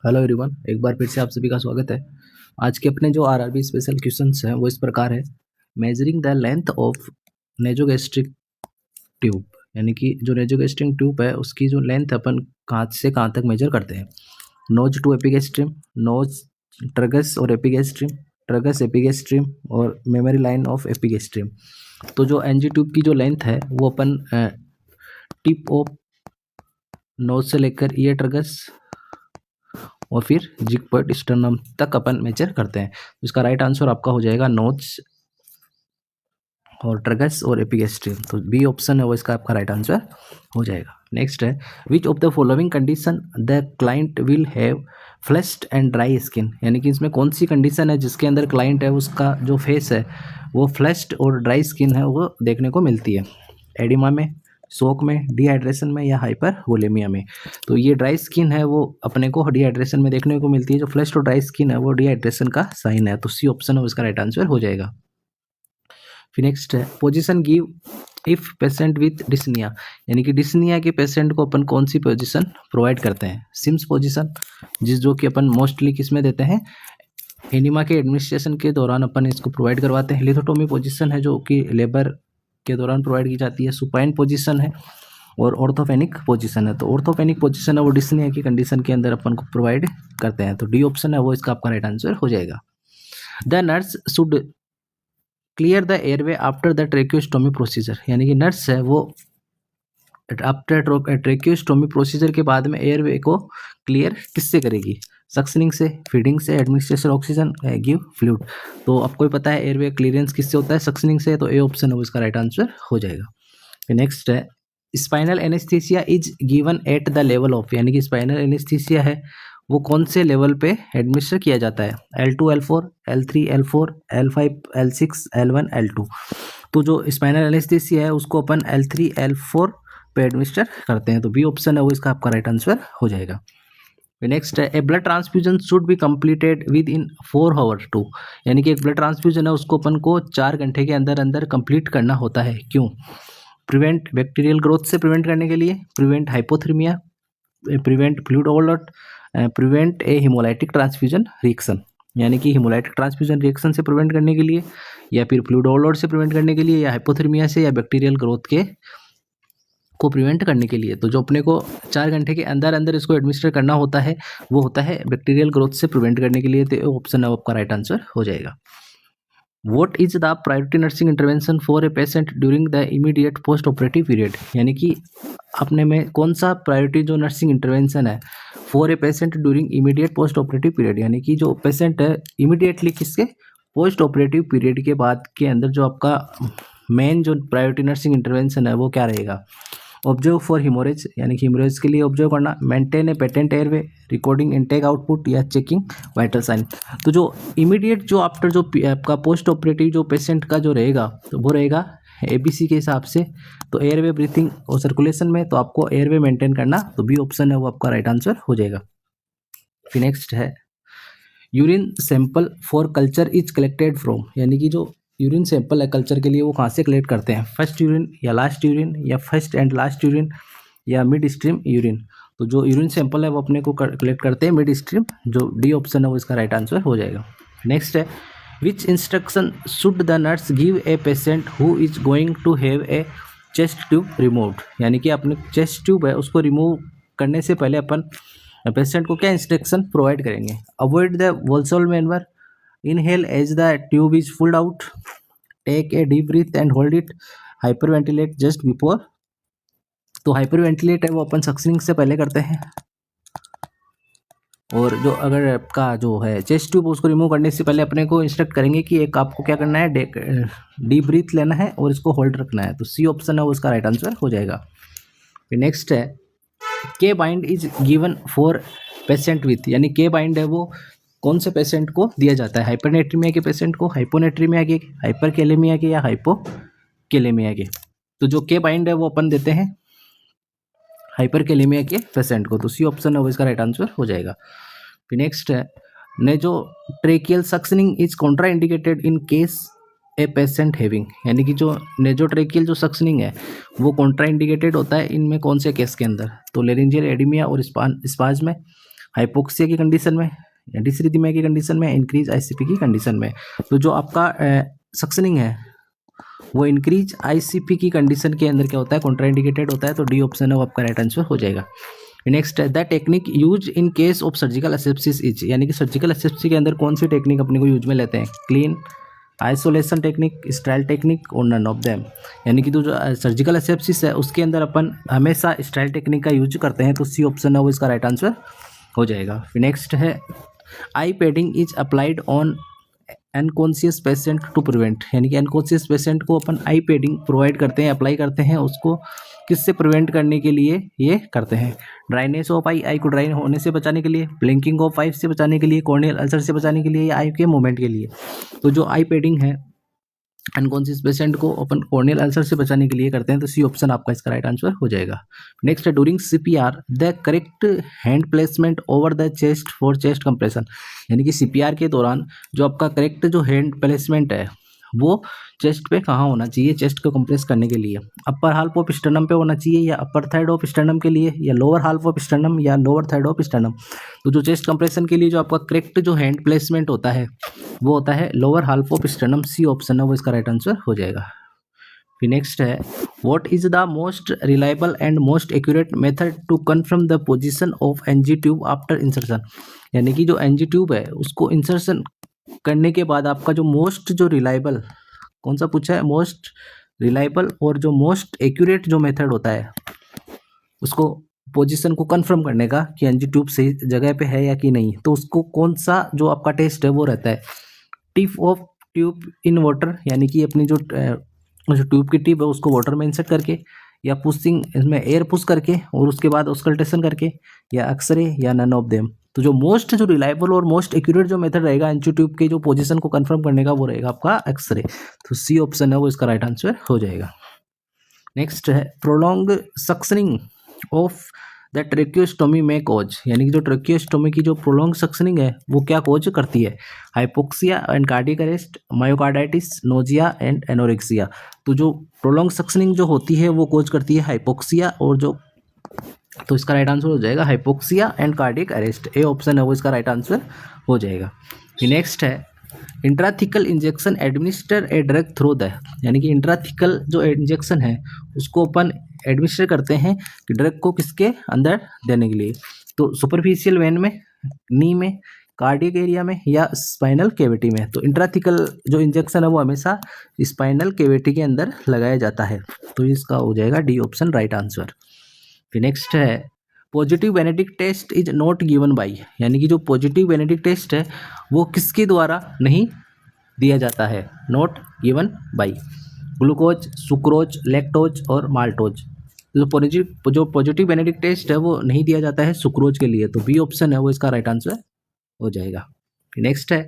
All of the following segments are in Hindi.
हेलो एवरीवन, एक बार फिर से आप सभी का स्वागत है। आज के अपने जो आरआरबी स्पेशल क्वेश्चंस हैं वो इस प्रकार है। Measuring the length of nasogastric tube, यानी कि जो नेजोगैस्ट्रिक ट्यूब है उसकी जो लेंथ अपन कहाँ से कहाँ तक मेजर करते हैं। नोज टू एपिगैस्ट्रियम, नोज ट्रगस और एपिगैस्ट्रियम, ट्रगस एपिगैस्ट्रियम और मेमोरी लाइन ऑफ एपिगैस्ट्रियम। तो जो एनजी ट्यूब की जो लेंथ है वो अपन टिप ऑफ नोज से लेकर ईयर ट्रगस और फिर जिग पॉइंट स्टर्नम तक अपन मेजर करते हैं। तो इसका राइट आंसर आपका हो जाएगा नोज और ट्रगस और एपिगैस्ट्रियम। तो बी ऑप्शन है वो इसका आपका राइट आंसर हो जाएगा। नेक्स्ट है, which of the following condition the client will have flashed and dry skin, यानी कि इसमें कौन सी कंडीशन है जिसके अंदर क्लाइंट है उसका जो फेस है वो फ्लैश्ड और ड्राई स्किन है वो देखने को मिलती है। एडिमा में, शोक में, डिहाइड्रेशन में या हाइपरवोलेमिया में। तो ये ड्राई स्किन है वो अपने को डिहाइड्रेशन में देखने को मिलती है। जो फ्लैश्ड और ड्राई स्किन है वो डिहाइड्रेशन का साइन है। तो सी ऑप्शन है उसका राइट आंसर हो जाएगा। फिर नेक्स्ट है, position give if patient with dyspnea, यानी कि डिस्निया के पेशेंट को अपन कौन सी पोजीशन प्रोवाइड करते हैं। सिम्स पोजीशन, जो कि अपन मोस्टली किस में देते हैं, एनिमा के एडमिनिस्ट्रेशन के दौरान अपन इसको प्रोवाइड करवाते हैं। लिथोटोमी पोजीशन है जो कि लेबर के दौरान प्रोवाइड की जाती है। सुपाइन पोजीशन है और ऑर्थोपेनिक पोजीशन है। तो ऑर्थोपेनिक पोजीशन है वो डिस्निया की कंडीशन के अंदर अपन को प्रोवाइड करते हैं। तो डी ऑप्शन है वो इसका आपका राइट आंसर हो जाएगा। The nurse should clear the airway after the tracheostomy procedure, यानी कि नर्स है वो आफ्टर ट्रेक्योस्टोमी प्रोसीजर के बाद में एयरवे को क्लियर किससे करेगी। सक्शनिंग से, फीडिंग से, एडमिनिस्ट्रेशन ऑक्सीजन, गिव फ्लूइड। तो आपको ही पता है एयरवे क्लियरेंस किससे होता है, सक्शनिंग से। तो ए ऑप्शन है वो इसका राइट आंसर हो जाएगा। नेक्स्ट है, spinal anaesthesia is given at the level of, यानी कि स्पाइनल एनेस्थीसिया है वो कौन से लेवल पे एडमिनिस्टर किया जाता है। L2 L4 L3 L4 L5 L6 L1 L2। तो जो स्पाइनल एनेस्थीसिया है उसको अपन L3 L4 पे एडमिनिस्टर करते हैं। तो बी ऑप्शन है वो इसका आपका राइट आंसर हो जाएगा। नेक्स्ट है, a blood transfusion should be completed within 4 hour to, यानी कि एक ब्लड ट्रांसफ्यूजन है उसको अपन को 4 घंटे के अंदर अंदर कंप्लीट करना होता है। क्यों? प्रिवेंट बैक्टीरियल ग्रोथ से प्रिवेंट करने के लिए, prevent hypothermia, prevent fluid overload, prevent a haemolytic transfusion reaction, यानी कि हिमोलाइटिक ट्रांसफ्यूजन रिएक्शन से प्रिवेंट करने के लिए, या फिर फ्लूइड ओवरलोड से प्रिवेंट करने के लिए, या हाइपोथर्मिया से, या बैक्टीरियल ग्रोथ के को प्रिवेंट करने के लिए। तो जो अपने को 4 घंटे के अंदर अंदर इसको एडमिनिस्टर करना होता है वो होता है बैक्टीरियल ग्रोथ से प्रिवेंट करने के लिए। तो ऑप्शन है आपका राइट आंसर हो जाएगा। What is the priority nursing intervention for a patient during the immediate post operative period, यानी कि अपने में कौन सा प्रायोरिटी जो नर्सिंग इंटरवेंशन है for a patient during immediate post operative period, यानी कि जो पेशेंट है इमीडिएटली किसके पोस्ट ऑपरेटिव पीरियड के बाद के अंदर जो आपका मेन जो प्रायोरिटी नर्सिंग इंटरवेंशन है वो क्या रहेगा। ऑब्जर्व फॉर हिमोरेज, यानी कि हिमोरेज के लिए ऑब्जर्व करना, मेंटेन ए patent airway, recording intake output, या चेकिंग वाइटल साइन। तो जो इमीडिएट जो आफ्टर जो आपका पोस्ट ऑपरेटिव जो पेशेंट का जो रहेगा तो वो रहेगा ABC के हिसाब से। तो एयरवे, ब्रीथिंग और सर्कुलेशन में तो आपको एयरवे मेंटेन करना। तो बी ऑप्शन है वो आपका राइट आंसर हो जाएगा। फिर नेक्स्ट है, urine sample for culture is collected from, यानी कि जो यूरिन सैंपल है कल्चर के लिए वो कहाँ से कलेक्ट करते हैं। फर्स्ट यूरिन या लास्ट यूरिन, या फर्स्ट एंड लास्ट यूरिन, या मिड स्ट्रीम यूरिन। तो जो यूरिन सैंपल है वो अपने को कलेक्ट करते हैं मिड स्ट्रीम। जो डी ऑप्शन है वो इसका राइट आंसर हो जाएगा। नेक्स्ट है, which instruction should the nurse give a patient who is going to have a chest tube removed, यानी कि अपने चेस्ट ट्यूब है उसको रिमूव करने से पहले अपन पेशेंट को क्या इंस्ट्रक्शन प्रोवाइड करेंगे। Avoid the Valsalva manoeuvre, inhale as the tube is pulled out, take a deep breath and hold it, hyperventilate just before. तो हाइपर वेंटिलेट है वो अपन सक्शनिंग से पहले करते हैं। और जो अगर आपका जो है चेस्ट ट्यूब उसको रिमूव करने से पहले अपने को इंस्ट्रक्ट करेंगे कि एक आपको क्या करना है, डीप ब्रीथ लेना है और इसको होल्ड रखना है। तो सी ऑप्शन है वो उसका राइट आंसर हो जाएगा। फिर नेक्स्ट है, के bind is given for patient with, यानी के बाइंड है वो कौन से पेशेंट को दिया जाता है। हाइपरनेट्रीमिया के पेशेंट को, हाइपोनेट्रीमिया के, हाइपरकेलेमिया के, या हाइपोकेलेमिया के। तो जो के बाइंड है वो अपन देते हैं हाइपरकेलेमिया के पेशेंट को। तो सी ऑप्शन है वो इसका राइट आंसर हो जाएगा। फिर नेक्स्ट है, nasotracheal suctioning is contraindicated in case a patient having, यानी कि जो नेजोट्रेकियल जो सक्शनिंग है वो कॉन्ट्रा इंडिकेटेड होता है इनमें कौन से केस के अंदर। तो लेरिंजियल एडिमिया और स्पाज में, हाइपोक्सिया की कंडीशन में या डिसरिथमिया की कंडीशन में, इंक्रीज आईसीपी की कंडीशन में। तो जो आपका सक्शनिंग है वो इंक्रीज आईसीपी की कंडीशन के अंदर क्या होता है, कॉन्ट्राइंडिकेटेड होता है। तो डी ऑप्शन है वो आपका राइट आंसर हो जाएगा। नेक्स्ट है the technique use in case of surgical asepsis is, यानी कि सर्जिकल एसेप्सिस के अंदर कौन सी टेक्निक अपने को यूज में लेते हैं, clean, isolation technique, style technique और नन ऑफ देम। यानी कि जो सर्जिकल एसेप्सिस है उसके अंदर अपन हमेशा स्टाइल टेक्निक का यूज करते हैं। तो सी ऑप्शन है वो इसका राइट आंसर हो जाएगा। फिर नेक्स्ट है eye padding is applied on unconscious patient to prevent, यानी कि अनकॉन्शियस पेशेंट को अपन आई पैडिंग प्रोवाइड करते हैं, अप्लाई करते हैं, उसको किससे प्रिवेंट करने के लिए ये करते हैं, ड्राइनेस ऑफ आई, आई को ड्राई होने से बचाने के लिए, ब्लिंकिंग ऑफ आई से बचाने के लिए, कॉर्नियल अल्सर से बचाने के लिए, या आई के मूवमेंट के लिए। तो जो आई पैडिंग है अनकॉन्शियस पेशेंट को अपन कॉर्नियल अल्सर से बचाने के लिए करते हैं। तो सी ऑप्शन आपका इसका राइट आंसर हो जाएगा। नेक्स्ट है during CPR the correct hand placement over the chest for chest compression, यानी कि सीपीआर के दौरान जो आपका करेक्ट जो हैंड प्लेसमेंट है वो चेस्ट पे कहाँ होना चाहिए, चेस्ट को कंप्रेस करने के लिए, अपर हाल्फ ऑफ स्टर्नम पे होना चाहिए, या अपर थर्ड ऑफ स्टर्नम के लिए, या लोअर हाल्फ ऑफ स्टर्नम, या लोअर थर्ड ऑफ स्टर्नम। तो जो चेस्ट कंप्रेशन के लिए जो आपका करेक्ट जो हैंड प्लेसमेंट होता है वो होता है lower half of sternum. C option है वो इसका राइट आंसर हो जाएगा। फिर नेक्स्ट है what is the most reliable and most accurate method to confirm the position of NG tube after insertion, यानी कि जो एनजी ट्यूब है उसको इंसर्शन करने के बाद आपका जो मोस्ट जो रिलायबल कौन सा पूछा है, मोस्ट रिलायबल और जो मोस्ट एक्यूरेट जो मेथड होता है उसको पोजीशन को कंफर्म करने का कि एनजी ट्यूब सही जगह पे है या कि नहीं, तो उसको कौन सा जो आपका टेस्ट है वो रहता है, tip of tube in water, यानी कि अपनी जो ट्यूब की टिप है उसको वाटर में इंसर्ट करके, या पुशिंग इसमें एयर पुश करके और उसके बाद ऑस्कल्टेशन करके, या एक्सरे, या नन ऑफ देम। तो जो मोस्ट जो रिलायबल और मोस्ट एक्यूरेट जो मेथड रहेगा एनजी ट्यूब के जो पोजीशन को कंफर्म करने का वो रहेगा आपका एक्सरे। तो सी ऑप्शन है वो इसका राइट आंसर हो जाएगा। नेक्स्ट है prolong suctioning of the tracheostomy में कोज, यानी कि जो ट्रेकियोस्टोमी की जो प्रोलॉन्ग सक्शनिंग है वो क्या कोज करती है, hypoxia and cardiac arrest, myocarditis, nausea and anorexia. तो जो प्रोलॉन्ग सक्शनिंग जो होती है वो कोज करती है हाइपोक्सिया और जो, तो इसका राइट आंसर हो जाएगा hypoxia and cardiac arrest. A option है वो इसका राइट आंसर हो जाएगा। नेक्स्ट है intrathecal injection administer a drug through the, यानी कि इंट्राथिकल जो इंजेक्शन है उसको अपन एडमिनिस्टर करते हैं कि ड्रग को किसके अंदर देने के लिए, तो सुपरफिशियल वेन में, नी में, कार्डियक एरिया में, या स्पाइनल कैविटी में। तो इंट्राथिकल जो इंजेक्शन है वो हमेशा स्पाइनल कैविटी के अंदर लगाया जाता है। तो इसका हो जाएगा डी ऑप्शन राइट आंसर। फिर नेक्स्ट है positive Benedict test is not given by, यानी कि जो पॉजिटिव बेनेडिक्ट टेस्ट है वो किसके द्वारा नहीं दिया जाता है, not given by, glucose, sucrose, lactose और माल्टोज। जो पॉजिटिव बेनेडिक्ट टेस्ट है वो नहीं दिया जाता है सुक्रोज के लिए। तो बी ऑप्शन है वो इसका राइट आंसर हो जाएगा। नेक्स्ट है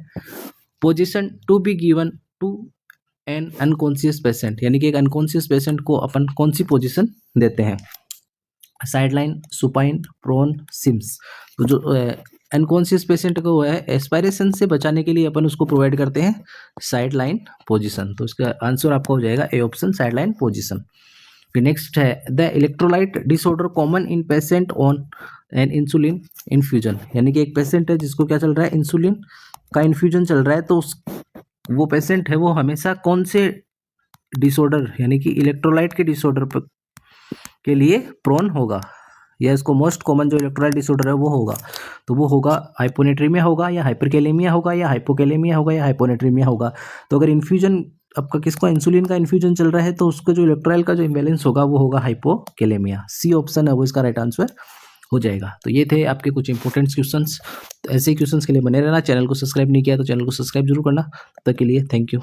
position to be given to an unconscious patient, यानी कि एक अनकॉन्शियस पेशेंट को अपन कौन सी पोजीशन देते हैं, साइडलाइन, सुपाइन, प्रोन, सिम्स। तो जो अनकॉन्शियस पेशेंट को है एस्पायरेशन से बचाने के लिए अपन उसको प्रोवाइड करते हैं साइडलाइन पोजीशन। तो इसका आंसर आपका हो जाएगा ए ऑप्शन साइडलाइन पोजीशन। फिर नेक्स्ट है the electrolyte disorder common in patient on an insulin infusion, यानी कि एक पेशेंट है जिसको क्या चल रहा है, इंसुलिन का इन्फ्यूजन चल रहा है। तो वो पेशेंट है वो हमेशा कौन से डिसऑर्डर यानी कि इलेक्ट्रोलाइट के डिसऑर्डर के लिए प्रोन होगा, या इसको मोस्ट कॉमन जो इलेक्ट्रोलाइट डिसऑर्डर है वो होगा। तो वो होगा हाइपोनेट्रीमिया होगा, या हाइपरकैलेमिया होगा, या हाइपोकैलेमिया होगा, या हाइपोनेट्रीमिया होगा। तो अगर इन्फ्यूजन आपका किसको इंसुलिन का इन्फ्यूजन चल रहा है तो उसका जो इलेक्ट्रोलाइट का जो इम्बैलेंस होगा वो होगा हाइपोकैलेमिया। सी ऑप्शन है वो इसका राइट आंसर हो जाएगा। तो ये थे आपके कुछ इंपॉर्टेंट क्वेश्चंस। तो ऐसे ही क्वेश्चंस के लिए बने रहना, चैनल को सब्सक्राइब नहीं किया तो चैनल को सब्सक्राइब जरूर करना। तब तक के लिए थैंक यू।